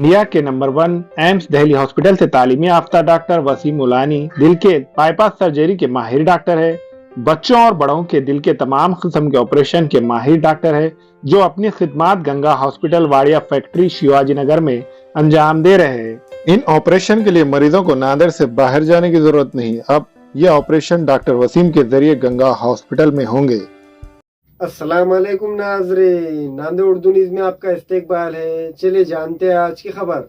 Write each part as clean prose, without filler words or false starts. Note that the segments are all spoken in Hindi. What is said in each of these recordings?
इंडिया के नंबर 1 एम्स दिल्ली हॉस्पिटल से तालीमी याफ्ता डॉक्टर वसीम मुलानी दिल के बाईपास सर्जरी के माहिर डॉक्टर है। बच्चों और बड़ों के दिल के तमाम किस्म के ऑपरेशन के माहिर डॉक्टर है, जो अपनी खिदमात गंगा हॉस्पिटल वाड़िया फैक्ट्री शिवाजी नगर में अंजाम दे रहे हैं। इन ऑपरेशन के लिए मरीजों को नांदेड़ से बाहर जाने की जरूरत नहीं। अब ये ऑपरेशन डॉक्टर वसीम के जरिए गंगा हॉस्पिटल में होंगे। अस्सलाम वालेकुम नाज़रीन, नांदेड़ उर्दू न्यूज़ में आपका इस्तकबाल है। चलिए जानते हैं आज की खबर।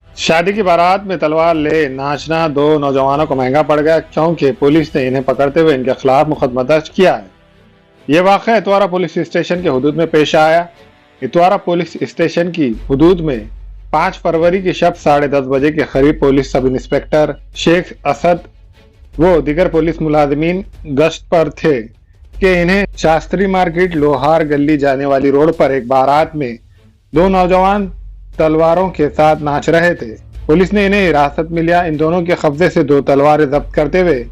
शादी की बारात में तलवार ले नाचना दो नौजवानों को महंगा पड़ गया, क्योंकि पुलिस ने इन्हें पकड़ते हुए इनके खिलाफ मुकदमा दर्ज किया है। ये वाक़या इतवारा पुलिस स्टेशन के हुदूद में पेश आया। इतवारा पुलिस स्टेशन की हुदूद में 5 फरवरी की शब 10:30 बजे के करीब police sub inspector Sheikh Asad वो दिगर पुलिस मुलाजिमीन गश्त पर थे कि इन्हें शास्त्री मार्केट लोहार गली जाने वाली रोड पर एक बारात में 2 नौजवान तलवारों के साथ नाच रहे थे। पुलिस ने इन्हें हिरासत में लिया। इन दोनों के कब्जे से 2 तलवारें जब्त करते हुए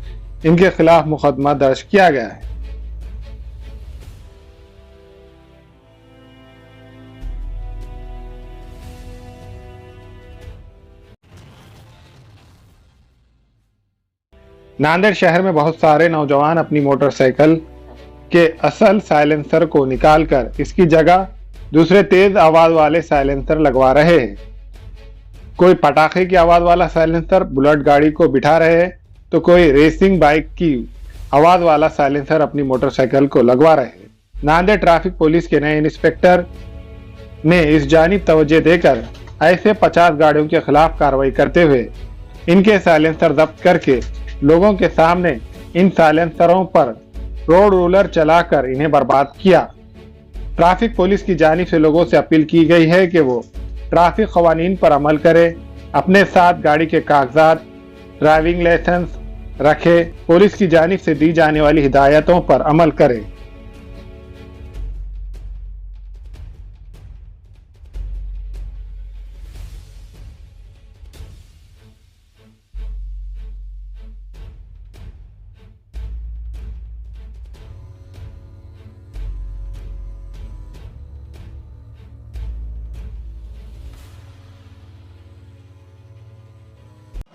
इनके खिलाफ मुकदमा दर्ज किया गया है। नांदेड़ शहर में बहुत सारे नौजवान अपनी मोटरसाइकिल के असल साइलेंसर को निकालकर इसकी जगह दूसरे तेज आवाज वाले साइलेंसर लगवा रहे हैं। कोई पटाखे की आवाज वाला साइलेंसर बुलेट गाड़ी को बिठा रहे हैं, तो कोई रेसिंग बाइक की आवाज वाला साइलेंसर अपनी मोटरसाइकिल को लगवा रहे हैं। नांदेड़ ट्रैफिक पुलिस के नए इंस्पेक्टर ने इस जानिब तवज्जो देकर ऐसे 50 गाड़ियों के खिलाफ कार्रवाई करते हुए इनके साइलेंसर जब्त करके लोगों के सामने इन साइलेंसरों पर रोड रोलर चलाकर इन्हें बर्बाद किया। ट्रैफिक पुलिस की जानिब से लोगों से अपील की गई है कि वो ट्रैफिक कवानीन पर अमल करें, अपने साथ गाड़ी के कागजात, ड्राइविंग लाइसेंस रखें, पुलिस की जानिब से दी जाने वाली हिदायतों पर अमल करें।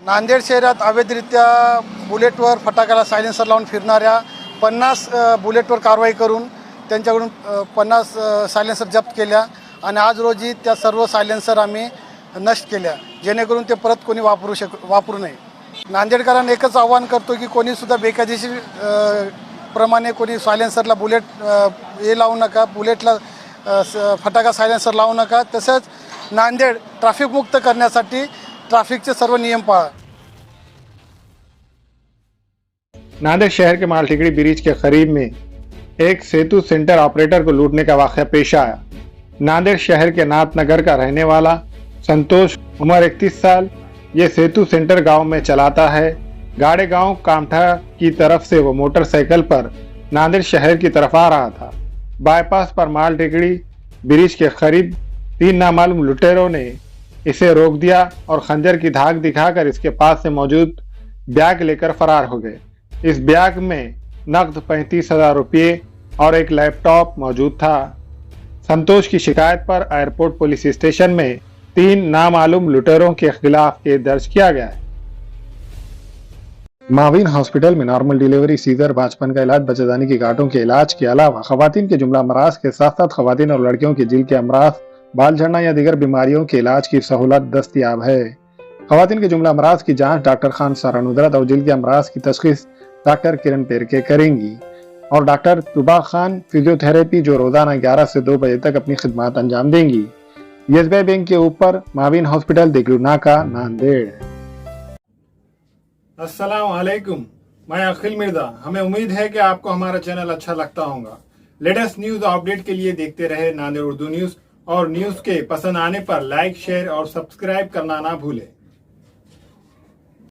नांदेड शहरात अवैधरित्या बुलेटवर फटाक्याला सायलेन्सर लावून फिरणाऱ्या 50 बुलेटवर कारवाई करून त्यांच्याकडून 50 सायलेन्सर जप्त केल्या आणि आज रोजी त्या सर्व सायलेन्सर आम्ही नष्ट केल्या, जेणेकरून ते परत कोणी वापरू नये। नांदेडकरांना एकच आव्हान करतो की कोणीसुद्धा बेकायदेशीर प्रमाणे कोणी सायलेन्सरला बुलेट हे लावू नका, बुलेटला फटाका सायलेन्सर लावू नका। तसंच नांदेड ट्रॅफिक मुक्त करण्यासाठी ट्रैफिक सर्व नियम पाळा। नांदेड़ शहर के मालटिकड़ी ब्रिज के करीब में एक सेतु सेंटर ऑपरेटर को लूटने का वाक़या पेश आया। नांदेड़ शहर के नाथनगर का रहने वाला संतोष उम्र 31 साल ये सेतु सेंटर गांव में चलाता है। गाड़े गांव कामठा की तरफ से वो मोटरसाइकिल पर नांदेड़ शहर की तरफ आ रहा था। बाईपास पर मालटिकड़ी ब्रिज के करीब 3 नामालूम लुटेरों ने इसे रोक दिया और खंजर की धाक दिखाकर इसके पास से मौजूद बैग लेकर फरार हो गए। इस बैग में नकद 35,000 रुपये और एक लैपटॉप मौजूद था। संतोष की शिकायत पर एयरपोर्ट पुलिस स्टेशन में 3 नामालूम लुटेरों के खिलाफ केस दर्ज किया गया है। माविन हॉस्पिटल में नॉर्मल डिलीवरी, सीजर, बाचपन का इलाज, बच्चेदानी की गांठों के इलाज के अलावा खवातीन के जुमला अमराज के साथ साथ खवातीन और लड़कियों के जिल के अमराज, बाल झड़ना या दीगर बीमारियों के इलाज की सहूलत दस्तयाब है। खवातीन के जुमला अमराज की जांच डॉक्टर खान सारा नुदरत और जिल के अमराज की तशखीस डॉक्टर किरण पेरके करेंगी और डॉक्टर तुबा खान फिजियोथेरेपी जो रोजाना 11 से 2 बजे तक अपनी खिदमत अंजाम देंगी। एसबीआई बैंक के ऊपर माविन हॉस्पिटल, दिगलू नाका, नांदेड़। अस्सलाम वालेकुम, मैं अखिल मिर्जा। हमें उम्मीद है कि आपको हमारा चैनल अच्छा लगता होगा। लेटेस्ट न्यूज अपडेट के लिए देखते रहे नांदेड़ उर्दू न्यूज और न्यूज के पसंद आने पर लाइक, शेयर और सब्सक्राइब करना ना भूलें।